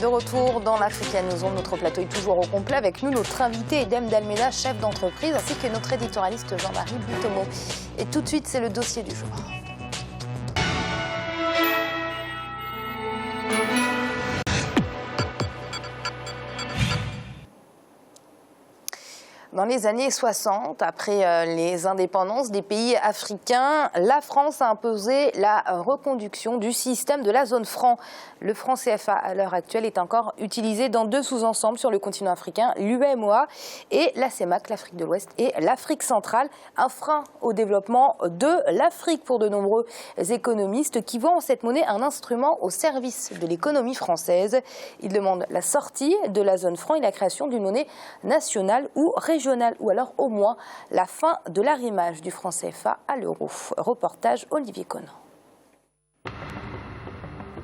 De retour dans l'Africaine News, notre plateau est toujours au complet. Avec nous, notre invité Edem Dalmeda, chef d'entreprise, ainsi que notre éditorialiste Jean-Marie Butomo. Et tout de suite, c'est le dossier du jour. Dans les années 60, après les indépendances des pays africains, la France a imposé la reconduction du système de la zone franc. Le franc CFA, à l'heure actuelle, est encore utilisé dans deux sous-ensembles sur le continent africain, l'UEMOA et la CEMAC, l'Afrique de l'Ouest et l'Afrique centrale. Un frein au développement de l'Afrique pour de nombreux économistes qui voient en cette monnaie un instrument au service de l'économie française. Ils demandent la sortie de la zone franc et la création d'une monnaie nationale ou régionale, ou alors au moins la fin de l'arrimage du franc CFA à l'euro. Reportage Olivier Conan.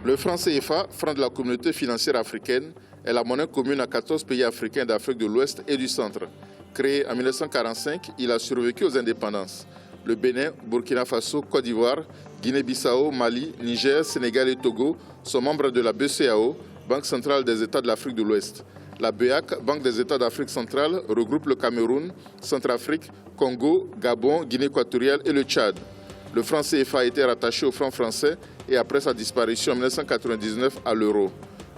Le franc CFA, franc de la communauté financière africaine, est la monnaie commune à 14 pays africains d'Afrique de l'Ouest et du Centre. Créé en 1945, il a survécu aux indépendances. Le Bénin, Burkina Faso, Côte d'Ivoire, Guinée-Bissau, Mali, Niger, Sénégal et Togo sont membres de la BCEAO, Banque centrale des États de l'Afrique de l'Ouest. La BEAC, Banque des États d'Afrique centrale, regroupe le Cameroun, Centrafrique, Congo, Gabon, Guinée équatoriale et le Tchad. Le franc CFA a été rattaché au franc français et après sa disparition en 1999 à l'euro.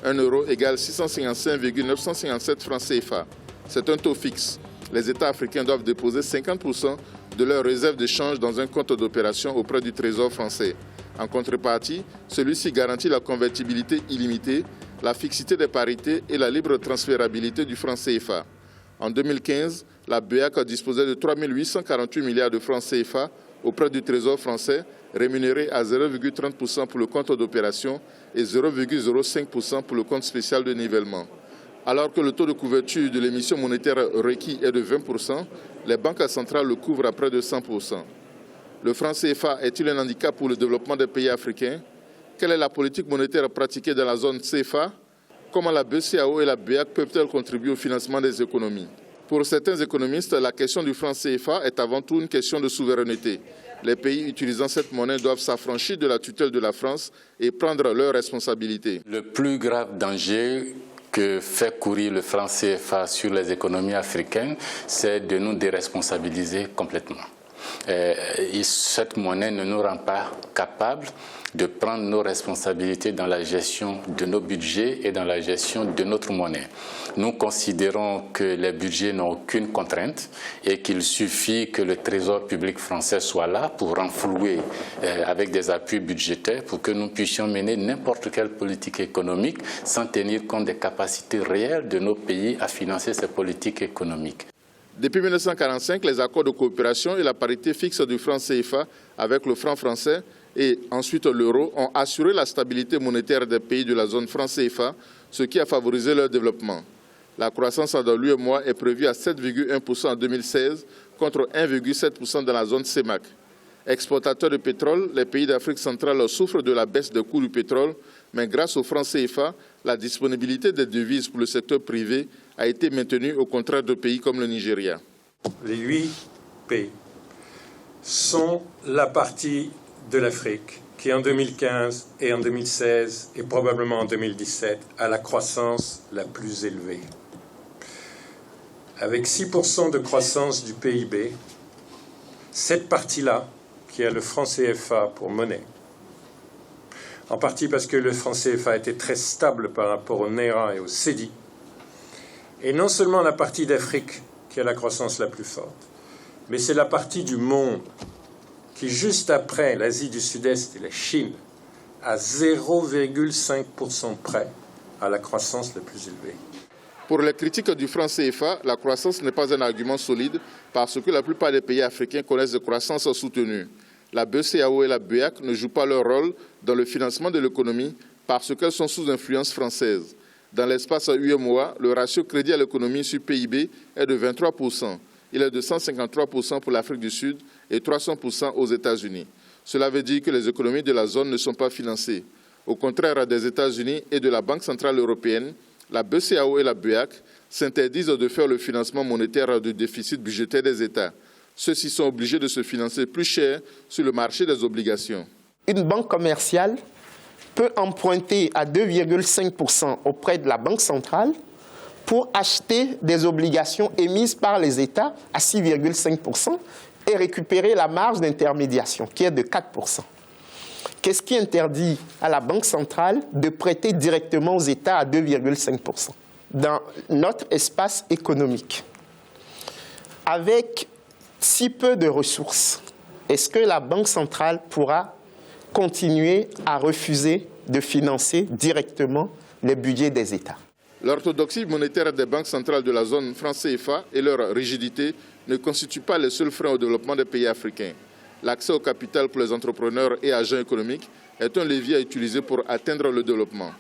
1 euro égale 655,957 francs CFA. C'est un taux fixe. Les États africains doivent déposer 50% de leurs réserves de change dans un compte d'opération auprès du Trésor français. En contrepartie, celui-ci garantit la convertibilité illimitée, la fixité des parités et la libre transférabilité du franc CFA. En 2015, la BEAC disposait de 3 848 milliards de francs CFA auprès du Trésor français, rémunéré à 0,30% pour le compte d'opération et 0,05% pour le compte spécial de nivellement. Alors que le taux de couverture de l'émission monétaire requis est de 20%, les banques centrales le couvrent à près de 100%. Le franc CFA est-il un handicap pour le développement des pays africains? Quelle est la politique monétaire pratiquée dans la zone CFA? Comment la BCEAO et la BEAC peuvent-elles contribuer au financement des économies? Pour certains économistes, la question du franc CFA est avant tout une question de souveraineté. Les pays utilisant cette monnaie doivent s'affranchir de la tutelle de la France et prendre leurs responsabilités. Le plus grave danger que fait courir le franc CFA sur les économies africaines, c'est de nous déresponsabiliser complètement. Cette monnaie ne nous rend pas capables de prendre nos responsabilités dans la gestion de nos budgets et dans la gestion de notre monnaie. Nous considérons que les budgets n'ont aucune contrainte et qu'il suffit que le Trésor public français soit là pour renflouer avec des appuis budgétaires pour que nous puissions mener n'importe quelle politique économique sans tenir compte des capacités réelles de nos pays à financer ces politiques économiques. Depuis 1945, les accords de coopération et la parité fixe du franc CFA avec le franc français et ensuite l'euro ont assuré la stabilité monétaire des pays de la zone franc CFA, ce qui a favorisé leur développement. La croissance dans l'UEMOA est prévue à 7,1% en 2016 contre 1,7% dans la zone CEMAC. Exportateurs de pétrole, les pays d'Afrique centrale souffrent de la baisse des coûts du pétrole, mais grâce au franc CFA, la disponibilité des devises pour le secteur privé a été maintenue au contraire de pays comme le Nigeria. Les 8 pays sont la partie de l'Afrique qui en 2015 et en 2016 et probablement en 2017 a la croissance la plus élevée. Avec 6% de croissance du PIB, cette partie-là, qui a le franc CFA pour monnaie, en partie parce que le franc CFA était très stable par rapport au Naira et au Cedi, et non seulement la partie d'Afrique qui a la croissance la plus forte, mais c'est la partie du monde qui, juste après l'Asie du Sud-Est et la Chine, à 0,5% près, a la croissance la plus élevée. Pour les critiques du franc CFA, la croissance n'est pas un argument solide parce que la plupart des pays africains connaissent des croissances soutenues. La BCEAO et la BEAC ne jouent pas leur rôle dans le financement de l'économie parce qu'elles sont sous influence française. Dans l'espace UEMOA, le ratio crédit à l'économie sur PIB est de 23%. Il est de 153% pour l'Afrique du Sud et 300% aux États-Unis. Cela veut dire que les économies de la zone ne sont pas financées. Au contraire des États-Unis et de la Banque centrale européenne, la BCEAO et la BEAC s'interdisent de faire le financement monétaire du déficit budgétaire des États. Ceux-ci sont obligés de se financer plus cher sur le marché des obligations. Une banque commerciale peut emprunter à 2,5% auprès de la Banque centrale pour acheter des obligations émises par les États à 6,5% et récupérer la marge d'intermédiation qui est de 4%. Qu'est-ce qui interdit à la Banque centrale de prêter directement aux États à 2,5% dans notre espace économique? Avec si peu de ressources, est-ce que la Banque centrale pourra continuer à refuser de financer directement les budgets des États? L'orthodoxie monétaire des banques centrales de la zone franc CFA et leur rigidité ne constituent pas les seuls freins au développement des pays africains. L'accès au capital pour les entrepreneurs et agents économiques est un levier à utiliser pour atteindre le développement.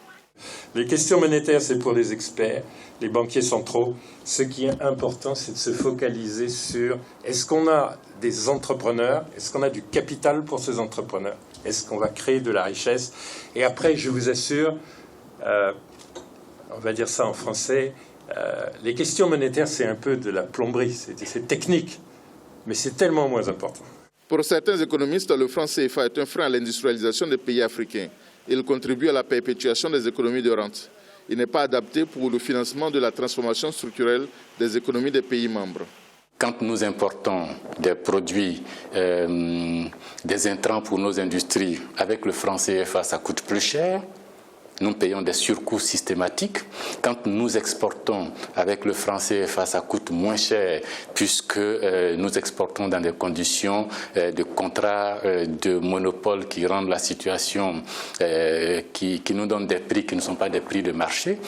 Les questions monétaires, c'est pour les experts, les banquiers centraux. Ce qui est important, c'est de se focaliser sur est-ce qu'on a des entrepreneurs, est-ce qu'on a du capital pour ces entrepreneurs, est-ce qu'on va créer de la richesse. Et après, je vous assure, on va dire ça en français, les questions monétaires, c'est un peu de la plomberie, c'est technique, mais c'est tellement moins important. Pour certains économistes, le franc CFA est un frein à l'industrialisation des pays africains. Il contribue à la perpétuation des économies de rente. Il n'est pas adapté pour le financement de la transformation structurelle des économies des pays membres. Quand nous importons des produits, des intrants pour nos industries, avec le franc CFA, ça coûte plus cher. Nous payons des surcoûts systématiques. Quand nous exportons avec le franc CFA, ça coûte moins cher puisque nous exportons dans des conditions de contrats de monopole qui rendent la situation, qui nous donnent des prix qui ne sont pas des prix de marché.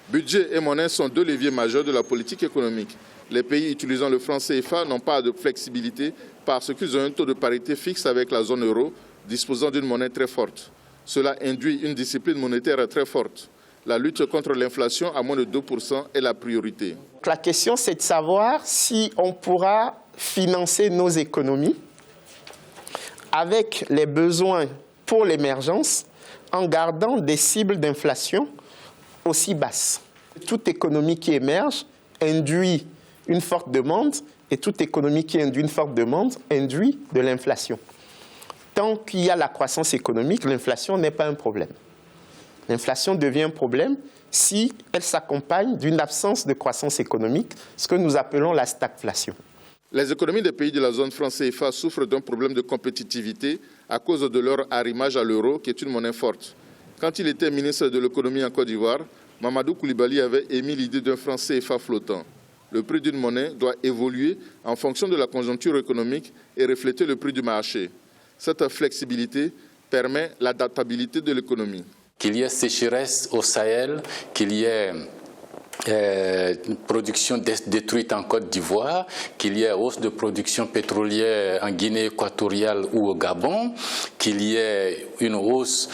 Budget et monnaie sont deux leviers majeurs de la politique économique. Les pays utilisant le franc CFA n'ont pas de flexibilité parce qu'ils ont un taux de parité fixe avec la zone euro, disposant d'une monnaie très forte. Cela induit une discipline monétaire très forte. La lutte contre l'inflation à moins de 2% est la priorité. La question, c'est de savoir si on pourra financer nos économies avec les besoins pour l'émergence en gardant des cibles d'inflation aussi basses. Toute économie qui émerge induit une forte demande et toute économie qui induit une forte demande induit de l'inflation. Tant qu'il y a la croissance économique, l'inflation n'est pas un problème. L'inflation devient un problème si elle s'accompagne d'une absence de croissance économique, ce que nous appelons la stagflation. Les économies des pays de la zone franc CFA souffrent d'un problème de compétitivité à cause de leur arrimage à l'euro, qui est une monnaie forte. Quand il était ministre de l'économie en Côte d'Ivoire, Mamadou Koulibaly avait émis l'idée d'un franc CFA flottant. Le prix d'une monnaie doit évoluer en fonction de la conjoncture économique et refléter le prix du marché. Cette flexibilité permet l'adaptabilité de l'économie. Qu'il y ait sécheresse au Sahel, qu'il y ait une production détruite en Côte d'Ivoire, qu'il y ait hausse de production pétrolière en Guinée équatoriale ou au Gabon, qu'il y ait une hausse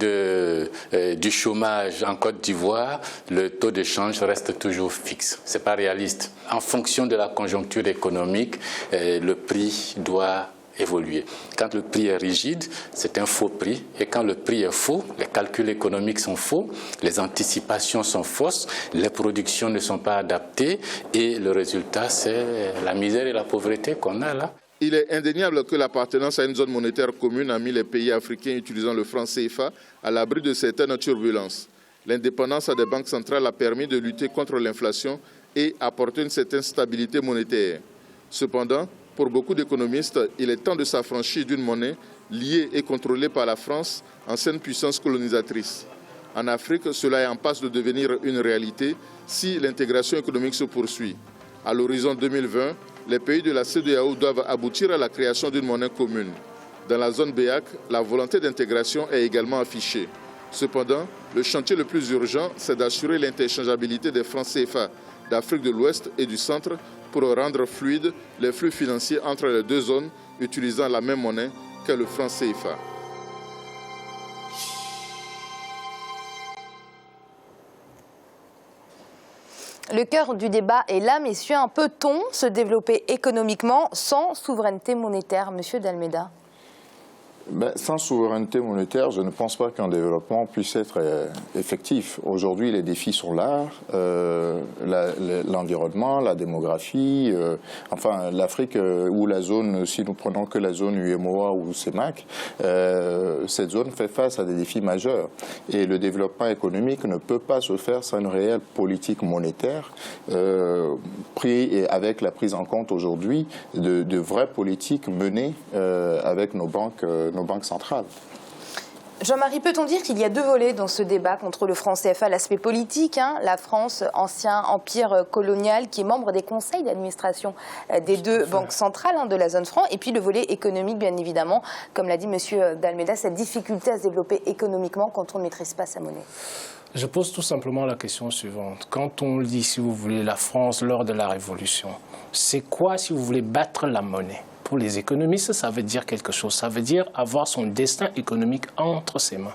du chômage en Côte d'Ivoire, le taux de change reste toujours fixe. Ce n'est pas réaliste. En fonction de la conjoncture économique, le prix doit évoluer. Quand le prix est rigide, c'est un faux prix. Et quand le prix est faux, les calculs économiques sont faux, les anticipations sont fausses, les productions ne sont pas adaptées et le résultat, c'est la misère et la pauvreté qu'on a là. Il est indéniable que l'appartenance à une zone monétaire commune a mis les pays africains utilisant le franc CFA à l'abri de certaines turbulences. L'indépendance des banques centrales a permis de lutter contre l'inflation et apporter une certaine stabilité monétaire. Cependant, pour beaucoup d'économistes, il est temps de s'affranchir d'une monnaie liée et contrôlée par la France, ancienne puissance colonisatrice. En Afrique, cela est en passe de devenir une réalité si l'intégration économique se poursuit. À l'horizon 2020, les pays de la CEDEAO doivent aboutir à la création d'une monnaie commune. Dans la zone BEAC, la volonté d'intégration est également affichée. Cependant, le chantier le plus urgent, c'est d'assurer l'interchangeabilité des francs CFA d'Afrique de l'Ouest et du Centre pour rendre fluides les flux financiers entre les deux zones utilisant la même monnaie qu'est le franc CFA. Le cœur du débat est là, messieurs. Peut-on se développer économiquement sans souveraineté monétaire, monsieur D'Almeida? Sans souveraineté monétaire, je ne pense pas qu'un développement puisse être effectif. Aujourd'hui, les défis sont là, l'environnement, la démographie, enfin l'Afrique ou la zone, si nous prenons que la zone UEMOA ou CEMAC, cette zone fait face à des défis majeurs. Et le développement économique ne peut pas se faire sans une réelle politique monétaire, et avec la prise en compte aujourd'hui de vraies politiques menées avec nos banques centrales. Jean-Marie, peut-on dire qu'il y a deux volets dans ce débat contre le franc CFA? L'aspect politique, la France, ancien empire colonial, qui est membre des conseils d'administration des deux banques centrales de la zone franc, et puis le volet économique, bien évidemment, comme l'a dit M. D'Almeida, cette difficulté à se développer économiquement quand on ne maîtrise pas sa monnaie. Je pose tout simplement la question suivante. Quand on dit, si vous voulez, la France lors de la Révolution, c'est quoi, si vous voulez, battre la monnaie? Pour les économistes, ça veut dire quelque chose. Ça veut dire avoir son destin économique entre ses mains.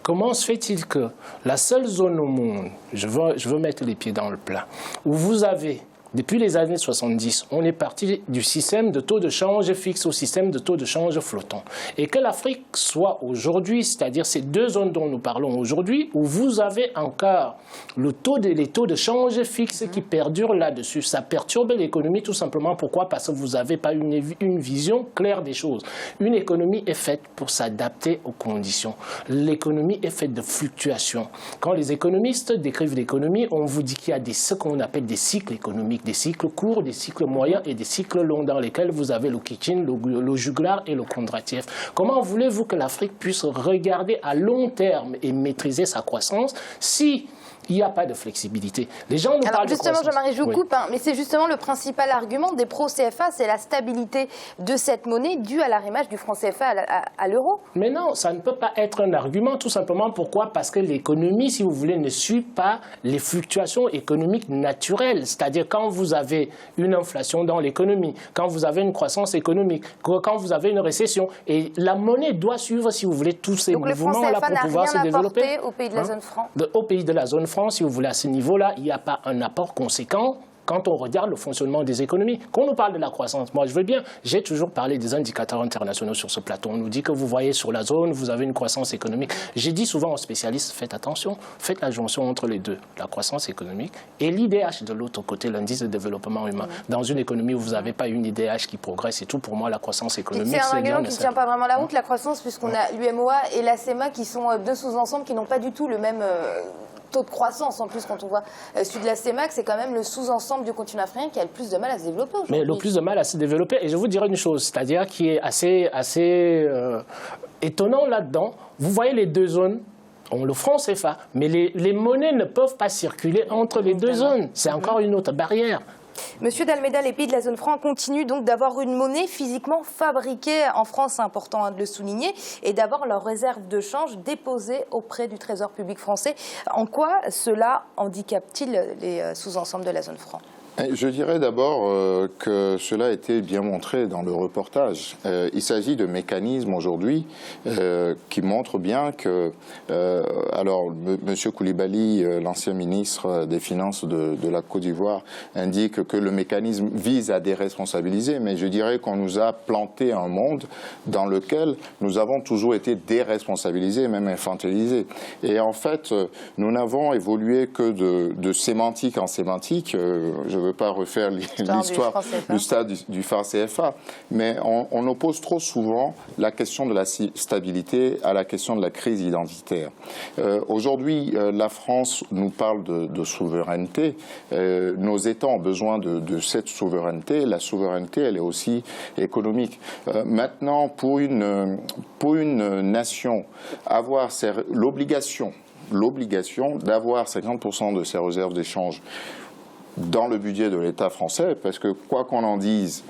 Comment se fait-il que la seule zone au monde, je veux mettre les pieds dans le plat, où vous avez, depuis les années 70, on est parti du système de taux de change fixe au système de taux de change flottant. Et que l'Afrique soit aujourd'hui, c'est-à-dire ces deux zones dont nous parlons aujourd'hui, où vous avez encore les taux de change fixe qui perdurent là-dessus. Ça perturbe l'économie tout simplement. Pourquoi? Parce que vous n'avez pas une vision claire des choses. Une économie est faite pour s'adapter aux conditions. L'économie est faite de fluctuations. Quand les économistes décrivent l'économie, on vous dit qu'il y a ce qu'on appelle des cycles économiques. Des cycles courts, des cycles moyens et des cycles longs dans lesquels vous avez le Kitchen, le Juglar et le Kondratiev. Comment voulez-vous que l'Afrique puisse regarder à long terme et maîtriser sa croissance si il n'y a pas de flexibilité? Les gens nous parlent de croissance. Justement, Jean-Marie, je vous coupe, mais c'est justement le principal argument des pro-CFA, c'est la stabilité de cette monnaie due à l'arrimage du franc CFA à l'euro. Mais non, ça ne peut pas être un argument, tout simplement. Pourquoi? Parce que l'économie, si vous voulez, ne suit pas les fluctuations économiques naturelles. C'est-à-dire quand vous avez une inflation dans l'économie, quand vous avez une croissance économique, quand vous avez une récession, et la monnaie doit suivre, si vous voulez, tous ces mouvements-là pour pouvoir se développer. Donc le franc CFA n'a rien apporté au pays de la zone franc? Au pays de la zone franc, si vous voulez, à ce niveau-là, il n'y a pas un apport conséquent quand on regarde le fonctionnement des économies. Quand on nous parle de la croissance, moi je veux bien, j'ai toujours parlé des indicateurs internationaux sur ce plateau. On nous dit que vous voyez sur la zone, vous avez une croissance économique. J'ai dit souvent aux spécialistes, faites attention, faites la jonction entre les deux, la croissance économique et l'IDH de l'autre côté, l'indice de développement humain. Dans une économie où vous n'avez pas une IDH qui progresse et tout, pour moi la croissance économique, c'est un argument qui ne tient pas vraiment la route, la croissance, puisqu'on a l'UEMOA et la CEMA qui sont deux sous-ensembles qui n'ont pas du tout le même taux de croissance. En plus, quand on voit celui de la CEMAC, c'est quand même le sous-ensemble du continent africain qui a le plus de mal à se développer aujourd'hui. Mais le plus de mal à se développer, et je vous dirais une chose, c'est-à-dire qui est assez étonnant là-dedans. Vous voyez les deux zones, le franc CFA, mais les monnaies ne peuvent pas circuler entre les deux zones. C'est encore une autre barrière. Monsieur D'Almeida, les pays de la zone franc continuent donc d'avoir une monnaie physiquement fabriquée en France, c'est important de le souligner, et d'avoir leurs réserves de change déposées auprès du Trésor public français. En quoi cela handicape-t-il les sous-ensembles de la zone franc? Je dirais d'abord que cela a été bien montré dans le reportage. Il s'agit de mécanismes aujourd'hui qui montrent bien que, alors M. Koulibaly, l'ancien ministre des Finances de la Côte d'Ivoire, indique que le mécanisme vise à déresponsabiliser, mais je dirais qu'on nous a planté un monde dans lequel nous avons toujours été déresponsabilisés, même infantilisés. Et en fait, nous n'avons évolué que de sémantique en sémantique. Je ne veux pas refaire l'histoire du stade du franc CFA, mais on oppose trop souvent la question de la stabilité à la question de la crise identitaire. Aujourd'hui, la France nous parle de souveraineté. Nos États ont besoin de cette souveraineté. La souveraineté, elle est aussi économique. Maintenant, pour une nation, avoir l'obligation d'avoir 50% de ses réserves d'échange dans le budget de l'État français, parce que quoi qu'on en dise,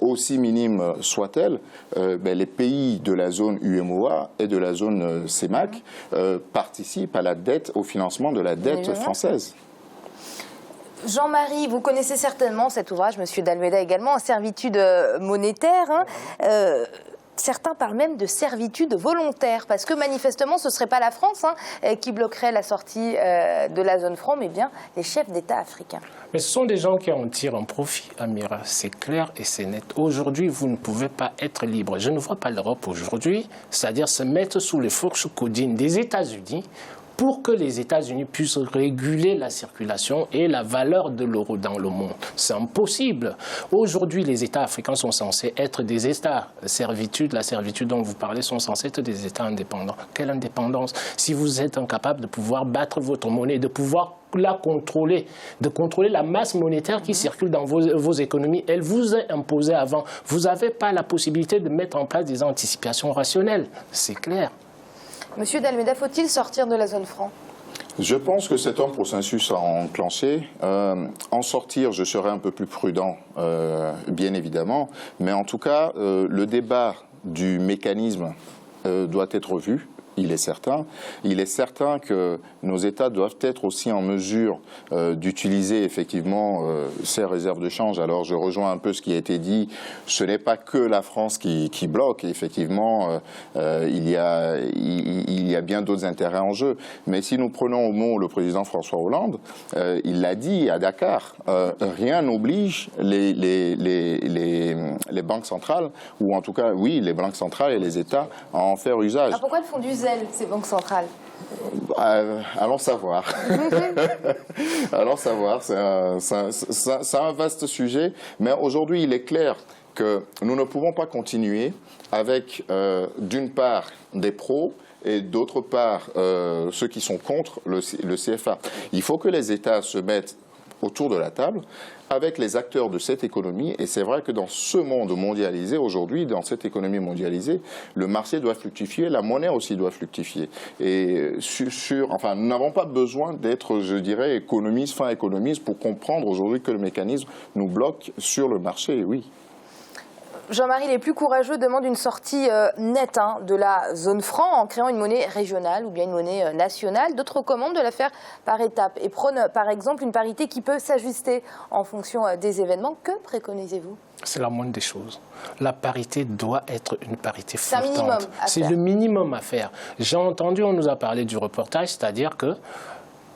aussi minime soit-elle, les pays de la zone UEMOA et de la zone CEMAC participent à la dette, au financement de la dette française. Jean-Marie, vous connaissez certainement cet ouvrage, Monsieur D'Almeida également, en servitude monétaire. certains parlent même de servitude volontaire, parce que manifestement, ce ne serait pas la France qui bloquerait la sortie de la zone franc, mais bien les chefs d'État africains. Mais ce sont des gens qui en tirent un profit, Amira. C'est clair et c'est net. Aujourd'hui, vous ne pouvez pas être libre. Je ne vois pas l'Europe aujourd'hui, c'est-à-dire se mettre sous les fourches caudines des États-Unis pour que les États-Unis puissent réguler la circulation et la valeur de l'euro dans le monde. C'est impossible. Aujourd'hui, les États africains sont censés être des États. La servitude dont vous parlez sont censés être des États indépendants. Quelle indépendance? Si vous êtes incapable de pouvoir battre votre monnaie, de pouvoir la contrôler, de contrôler la masse monétaire qui circule dans vos économies, elle vous est imposée avant. Vous n'avez pas la possibilité de mettre en place des anticipations rationnelles. C'est clair. Monsieur D'Almeida, faut-il sortir de la zone franc? Je pense que c'est un processus à enclencher. En sortir, je serai un peu plus prudent, bien évidemment. Mais en tout cas, le débat du mécanisme doit être vu. Il est certain. Il est certain que nos États doivent être aussi en mesure d'utiliser effectivement ces réserves de change. Alors je rejoins un peu ce qui a été dit. Ce n'est pas que la France qui bloque. Effectivement, il y a bien d'autres intérêts en jeu. Mais si nous prenons au mot le président François Hollande, il l'a dit à Dakar, rien n'oblige les banques centrales, ou en tout cas, oui, les banques centrales et les États à en faire usage. Pourquoi elles font du zèle, ces banques centrales? Allons savoir. Allons savoir. C'est un vaste sujet. Mais aujourd'hui, il est clair que nous ne pouvons pas continuer avec, d'une part, des pros et d'autre part, ceux qui sont contre le CFA. Il faut que les États se mettent autour de la table avec les acteurs de cette économie. Et c'est vrai que dans ce monde mondialisé, aujourd'hui, dans cette économie mondialisée, le marché doit fructifier, la monnaie aussi doit fructifier. Et enfin, nous n'avons pas besoin d'être, je dirais, économistes, fin économistes, pour comprendre aujourd'hui que le mécanisme nous bloque sur le marché, oui. Jean-Marie, les plus courageux demandent une sortie nette de la zone franc en créant une monnaie régionale ou bien une monnaie nationale. D'autres recommandent de la faire par étapes et prônent par exemple une parité qui peut s'ajuster en fonction des événements. Que préconisez-vous? C'est la moindre des choses. La parité doit être une parité flottante. C'est un minimum à faire. C'est le minimum à faire. J'ai entendu, on nous a parlé du reportage, c'est-à-dire que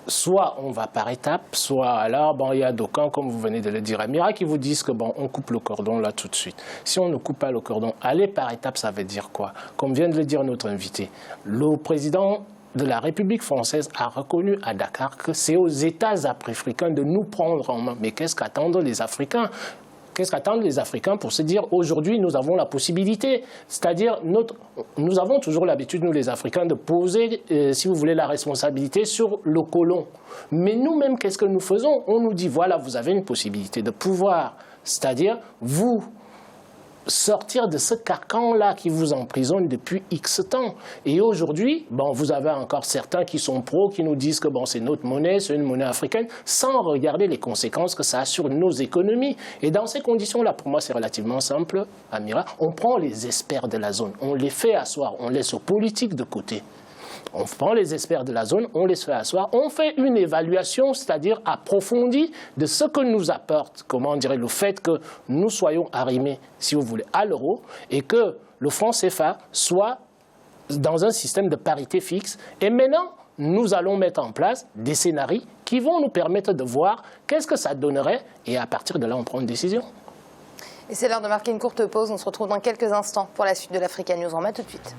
soit on va par étapes, soit alors, il y a d'aucuns, comme vous venez de le dire, Amira, qui vous disent que on coupe le cordon là tout de suite. Si on ne coupe pas le cordon, aller par étapes, ça veut dire quoi? Comme vient de le dire notre invité, le président de la République française a reconnu à Dakar que c'est aux États africains de nous prendre en main. Mais qu'est-ce qu'attendent les Africains? Qu'est-ce qu'attendent les Africains pour se dire aujourd'hui nous avons la possibilité, c'est-à-dire nous avons toujours l'habitude, nous les Africains, de poser, si vous voulez, la responsabilité sur le colon. Mais nous-mêmes, qu'est-ce que nous faisons? On nous dit voilà, vous avez une possibilité de pouvoir, c'est-à-dire vous sortir de ce carcan-là qui vous emprisonne depuis X temps. Et aujourd'hui, vous avez encore certains qui sont pros, qui nous disent que c'est notre monnaie, c'est une monnaie africaine, sans regarder les conséquences que ça a sur nos économies. Et dans ces conditions-là, pour moi, c'est relativement simple, Amira. On prend les experts de la zone, on les fait asseoir, on laisse aux politiques de côté. On prend les experts de la zone, on les fait asseoir, on fait une évaluation, c'est-à-dire approfondie de ce que nous apporte, le fait que nous soyons arrimés, si vous voulez, à l'euro et que le franc CFA soit dans un système de parité fixe. Et maintenant, nous allons mettre en place des scénarios qui vont nous permettre de voir qu'est-ce que ça donnerait et à partir de là, on prend une décision. Et c'est l'heure de marquer une courte pause. On se retrouve dans quelques instants pour la suite de l'Africa News. On remet tout de suite.